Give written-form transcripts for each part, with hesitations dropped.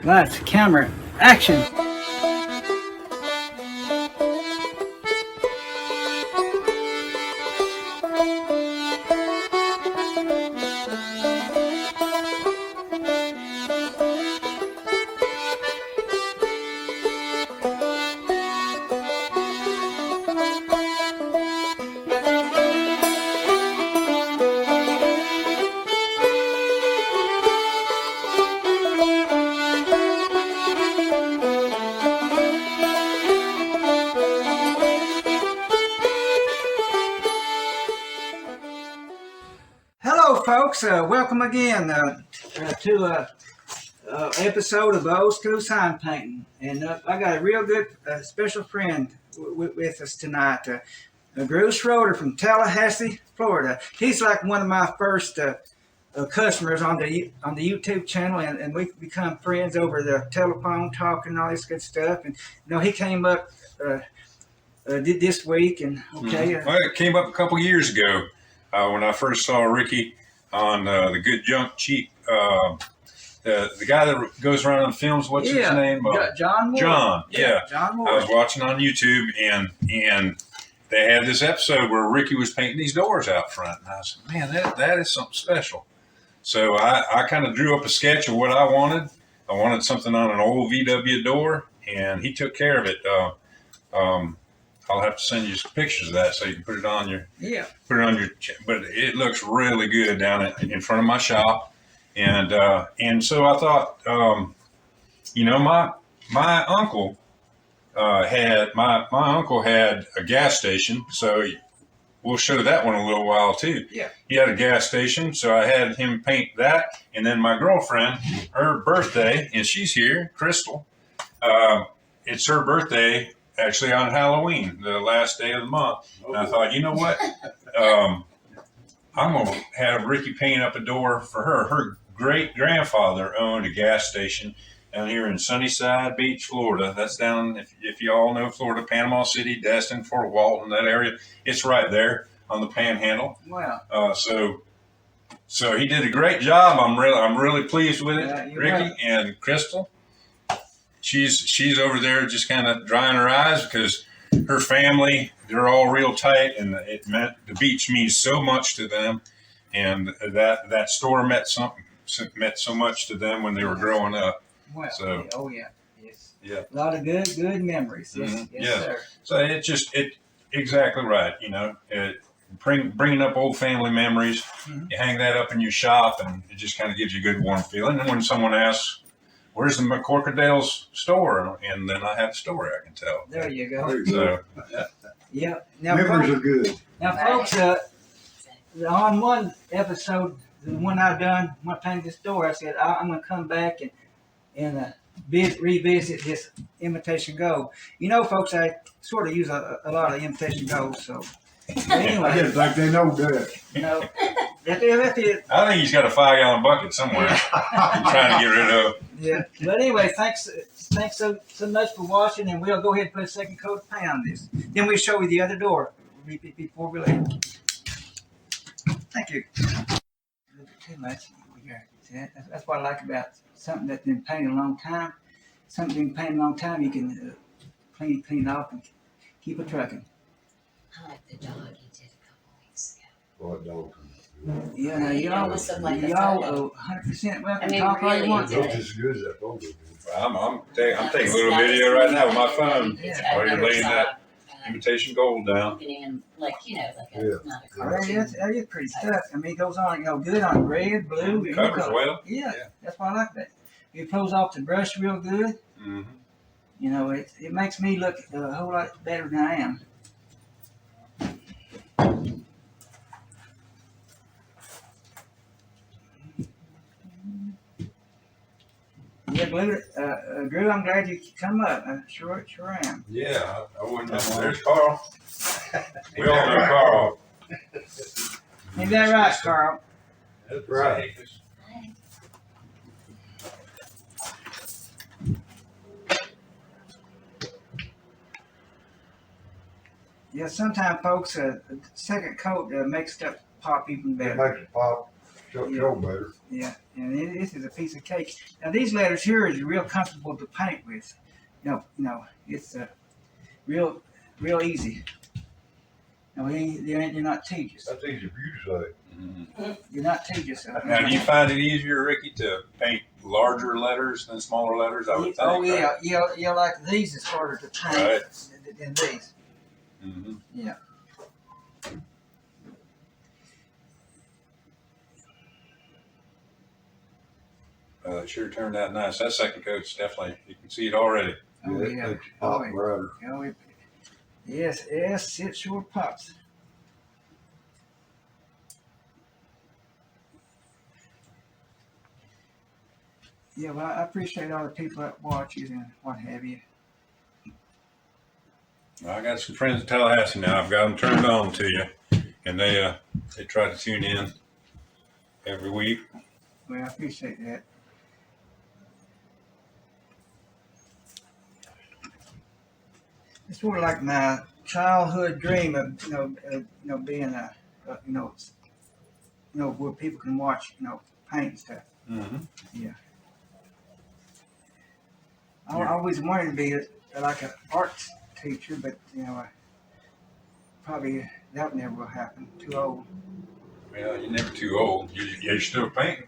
Lights, camera, action! Hello, folks. Welcome again to episode of Old School Sign Painting. And I got a real good special friend with us tonight, Drew Schroeder from Tallahassee, Florida. He's like one of my first customers on the YouTube channel, and we've become friends over the telephone, talking, and all this good stuff. And he came up did this week, and okay. Well, it came up a couple years ago. When I first saw Ricky on the Good Junk Cheap, the guy that goes around and films, what's his name? John Moore. John, yeah. John Moore. I was watching on YouTube, and they had this episode where Ricky was painting these doors out front. And I said, man, that is something special. So I kind of drew up a sketch of what I wanted. I wanted something on an old VW door, and he took care of it. I'll have to send you some pictures of that so you can put it on your but it looks really good down in front of my shop. And so I thought, my uncle had a gas station, so we'll show that one a little while too. Yeah. He had a gas station, so I had him paint that. And then my girlfriend, her birthday, and she's here, Crystal, it's her birthday actually on Halloween, the last day of the month. And I thought, you know what? I'm going to have Ricky paint up a door for her. Her great-grandfather owned a gas station down here in Sunnyside Beach, Florida. That's down, if you all know Florida, Panama City, Destin, Fort Walton, that area. It's right there on the Panhandle. Wow. So he did a great job. I'm really pleased with it, Ricky. Right. And Crystal. She's over there just kind of drying her eyes because her family, they're all real tight, and the beach means so much to them, and that store meant so much to them when they were growing up. Wow. So, oh yeah, yes, yeah, a lot of good memories. Yes, mm-hmm. yes, sir. So it exactly right. Bringing up old family memories. Mm-hmm. You hang that up in your shop, and it just kind of gives you a good warm feeling. And when someone asks, where's the McCorkadale's store? And then I have a story I can tell. There you go. So, yeah. Now, memories are good. Now, folks, on one episode, the one I done, when I painted this door, I said, I'm going to come back and revisit this imitation gold. Folks, I sort of use a lot of imitation gold, so. Anyway. I just like they know that. That's it. I think he's got a 5-gallon bucket somewhere he's trying to get rid of. Yeah. But anyway, thanks so much for watching, and we'll go ahead and put a second coat of paint on this. Then we'll show you the other door before we leave. Thank you. Too much. See, that's what I like about something that's been painted a long time. Something been painted a long time, you can clean it off and keep it trucking. I like the dog you did a couple weeks ago. What dog? Yeah, y'all 100% welcome. I mean, Talk all you really, want. you did. Looks as good as that photo. I'm taking a little video right now with my phone Yeah. while you're laying that imitation gold down. In, not a Yeah. cartoon. That is pretty stuff. I mean, it goes on, good on red, blue. any Covers color. well. Yeah, that's why I like that. It flows off the brush real good. Mm-hmm. It makes me look a whole lot better than I am. Yeah, Drew, I'm glad you could come up. I sure am. Yeah, I wouldn't know. There's Carl. We all know Carl. Ain't that right, Carl? That's right. Yeah, sometimes, folks, a second coat makes stuff pop even It better. makes it pop. Show better. Yeah, and this is a piece of cake. Now these letters here is real comfortable to paint with. It's real easy. No, you're not tedious. That's easy for you to say. Mhm. You're not tedious. Now, do you find it easier, Ricky, to paint larger letters than smaller letters? I would think. Oh yeah, Right? yeah. Like these is harder to paint Right. than these. Mhm. Yeah. It sure turned out nice. That second coat's definitely, you can see it already. Oh Yeah, yeah. it's pop Oh, yeah. brighter. Yes, it sure pops. Yeah, well, I appreciate all the people that watch you and what have you. I got some friends in Tallahassee now. I've got them turned on to you, and they try to tune in every week. Well, I appreciate that. It's sort of like my childhood dream of being where people can watch paint and stuff. Mm-hmm. I always wanted to be like an arts teacher, but probably that never will happen. Too old. Well, you're never too old. You're still painting.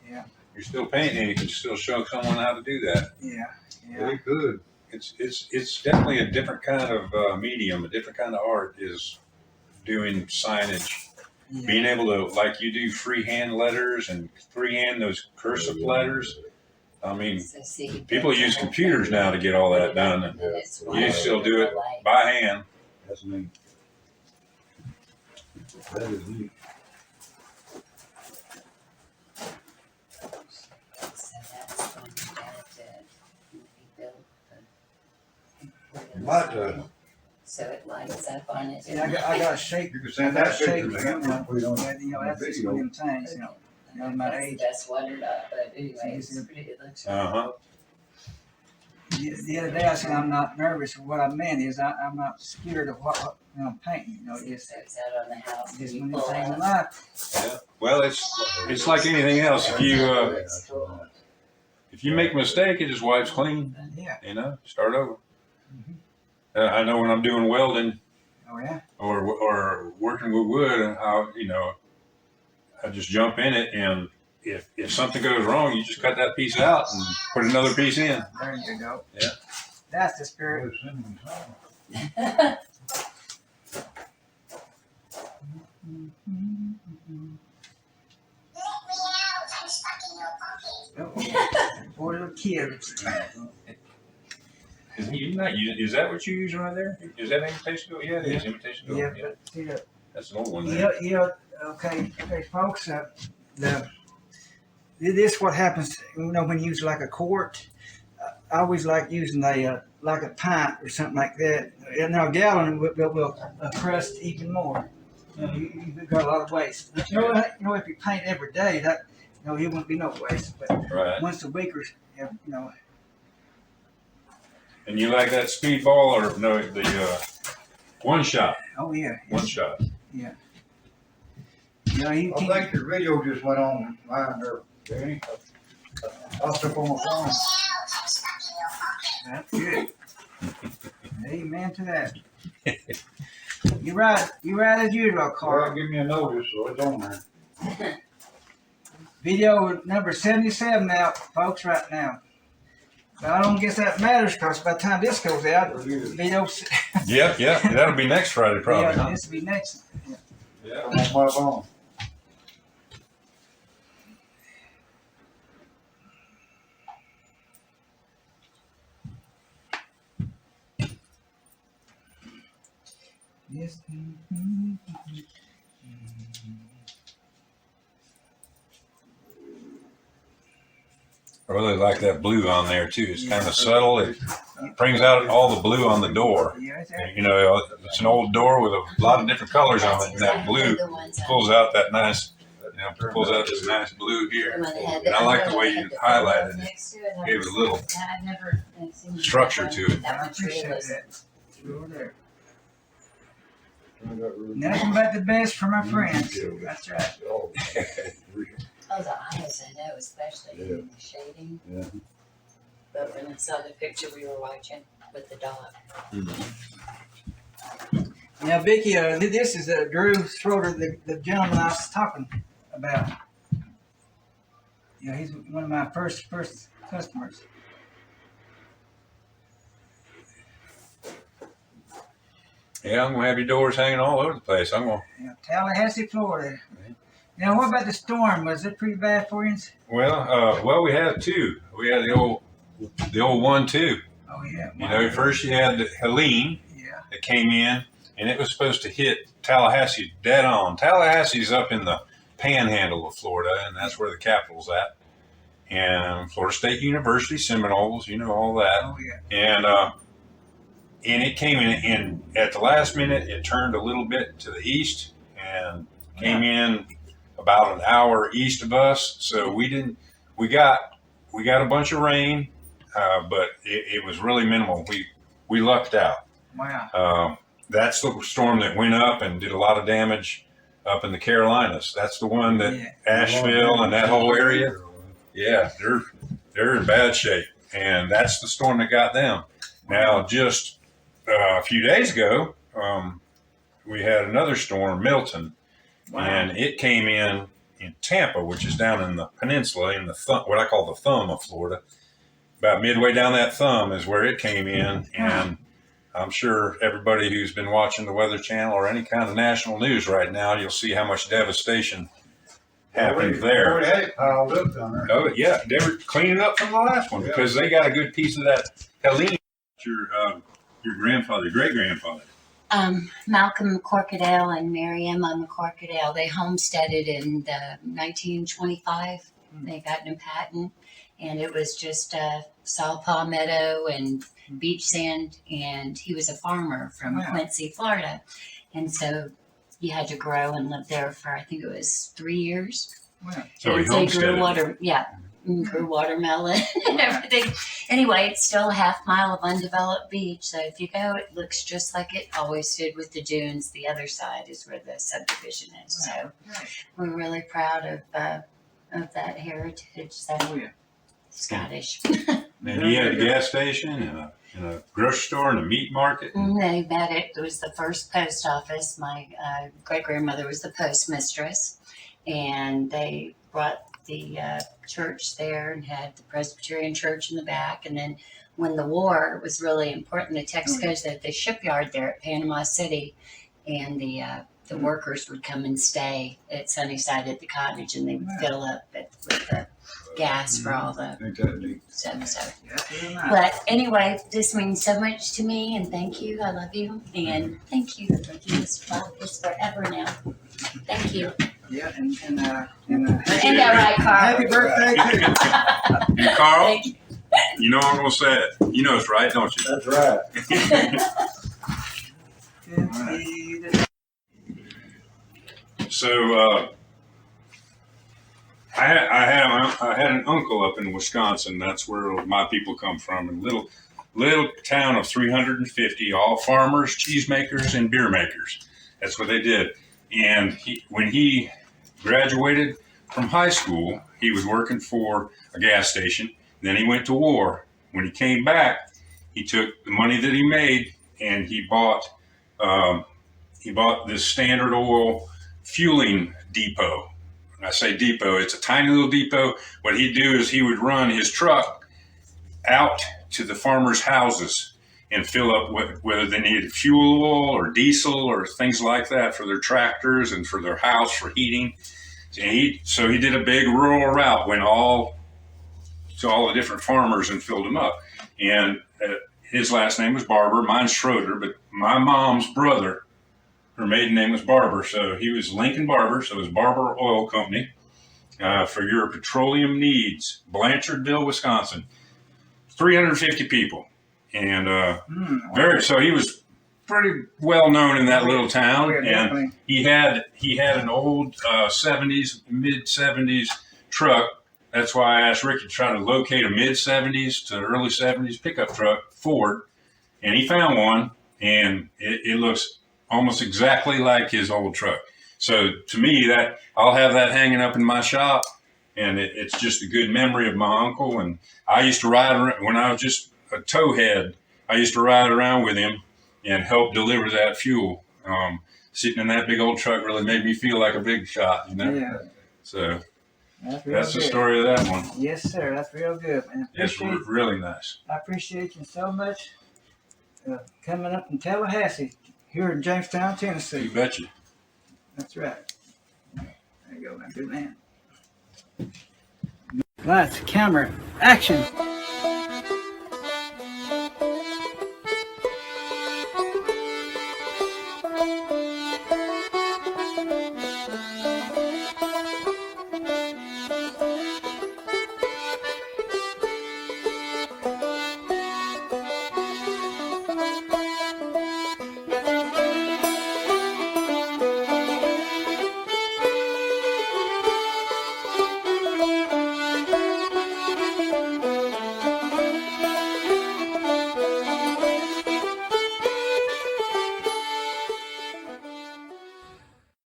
Yeah. You're still painting, and you can still show someone how to do that. Yeah. Yeah, you could. It's definitely a different kind of medium, a different kind of art is doing signage. Yeah. Being able to, like you do, freehand letters and freehand those cursive letters. I mean, So see, people use computers now to get all that done, and and it's you white still do it light. by hand. That's neat. That is neat. So that's when you got to rebuild the. But, So it lights up on it. Yeah, I got a shape. you can I send got a that shape. picture to him and put it on. That's just one of them things. my That's age. the best water dot, but anyway, it's pretty, it looks. Uh-huh. The other day I said I'm not nervous. What I meant is I'm not scared of what I'm painting. It's So it's out on the house. just and when you it's pull in out. life. Yeah. Well, it's like anything else. If you make a mistake, it just wipes clean. Yeah. Start over. Mhm. I know when I'm doing welding Oh yeah. or working with wood, how I just jump in it, and if something goes wrong, you just cut that piece out and put another piece in. There you go. Yeah. That's the spirit. Poor little kid. Is that what you're using right there? Is that imitation gold? Yeah, it is imitation gold. Yeah, Yeah. but see, That's an old one there. okay, folks. This what happens. When you use like a quart. I always like using like a pint or something like that. And now a gallon will crust even more. You've got a lot of waste. But if you paint every day, that it wouldn't be no waste. But Right. once a week or And you like that speedball or no? The one shot. oh yeah, One shot. you I can't. think the video just went on mine there, Danny. I'll step on my phone. That's good. Amen to that. You're right. You're right as usual, Carl, Carl. give me a notice, so it's on there. Video number 77 out, folks, right now. But I don't guess that matters because by the time this goes out, video. Yeah. That'll be next Friday, probably. Yeah, Huh? this will be next. Yeah. On my phone. Yes. I really like that blue on there too. It's kind of subtle. It brings out all the blue on the door. Yeah, It's an old door with a lot of different colors on it, and that blue pulls out that nice, pulls out this nice blue here. And I like the way you highlighted it. Gave it a little structure to it. I appreciate that. Sure there. Nothing but the best for my friends. That's right. Oh, Oh, the eyes, I know, especially in the shading. yeah. But when I saw the picture we were watching with the dog. Now, Vicky, this is Drew Schroeder, the gentleman I was talking about. Yeah, he's one of my first customers. Yeah, I'm gonna have your doors hanging all over the place. I'm gonna. Yeah, Tallahassee, Florida. Now, what about the storm? Was it pretty bad for you? Well, we had two. We had the old 1-2. Oh yeah. You know, first you had the Helene Yeah. that came in, and it was supposed to hit Tallahassee dead on. Tallahassee's up in the panhandle of Florida, and that's where the capital's at. And Florida State University, Seminoles, you know all that. Oh yeah. And it came in, and at the last minute, it turned a little bit to the east and came in about an hour east of us. So we got a bunch of rain, but it was really minimal. We lucked out. Wow. That's the storm that went up and did a lot of damage up in the Carolinas. That's the one that Asheville and that whole area. Yeah, they're in bad shape, and that's the storm that got them. Now, just a few days ago, we had another storm, Milton, and it came in Tampa, which is down in the peninsula, in the what I call the thumb of Florida. About midway down that thumb is where it came in, and I'm sure everybody who's been watching the Weather Channel or any kind of national news right now, you'll see how much devastation happened there. We had it piled up down there. Oh yeah, they were cleaning up from the last one because they got a good piece of that Helene. Your grandfather, great grandfather. Malcolm Corkadale and Mary Emma McCorkadale, they homesteaded in 1925. They got a patent, and it was just saw palmetto and beach sand, and he was a farmer from Quincy, Florida. And so you had to grow and live there for, I think it was 3 years. Wow. So he And they homesteaded. grew watermelon and everything. Anyway, it's still a half-mile of undeveloped beach. So if you go, it looks just like it always did with the dunes. The other side is where the subdivision is. So we're really proud of that heritage. So Scottish. And he had a gas station and a grocery store and a meat market. They met it. It was the first post office. My great-grandmother was the postmistress, and they brought the church there and had the Presbyterian church in the back. And then when the war was really important, the Texaco's at the shipyard there at Panama City, and the workers would come and stay at Sunnyside at the cottage, and they would fill up with the gas for all the stuff. But anyway, this means so much to me, and thank you. I love you, and thank you. This love is forever now. Thank you. Yeah, and Ain't that right, Carl? happy birthday to you. And Carl, Thank you. you know I'm gonna say it. You know it's right, don't you? That's right. So I had an uncle up in Wisconsin. That's where my people come from. A little town of 350, all farmers, cheesemakers, and beer makers. That's what they did. And when he graduated from high school, he was working for a gas station. Then he went to war. When he came back, he took the money that he made and he bought this Standard Oil fueling depot. When I say depot, it's a tiny little depot. What he'd do is he would run his truck out to the farmers' houses and fill up whether they needed fuel oil or diesel or things like that for their tractors and for their house for heating. And so he did a big rural route, went to all the different farmers and filled them up. And his last name was Barber, mine's Schroeder, but my mom's brother, her maiden name was Barber. So he was Lincoln Barber, so it was Barber Oil Company for your petroleum needs, Blanchardville, Wisconsin. 350 people. And so he was pretty well known in that little town. And he had an old 70s, mid 70s truck. That's why I asked Ricky to try to locate a mid 70s to early 70s pickup truck, Ford. And he found one, and it looks almost exactly like his old truck. So to me, that I'll have that hanging up in my shop, and it's just a good memory of my uncle. And I used to ride around when I was just a towhead. I used to ride around with him and help deliver that fuel. Sitting in that big old truck really made me feel like a big shot, you know. Yeah. So That's the story of that one. Yes, sir. That's real good, man. It's really nice. I appreciate you so much coming up from Tallahassee here in Jamestown, Tennessee. You betcha. That's right. There you go, my good man. Lights, camera, action.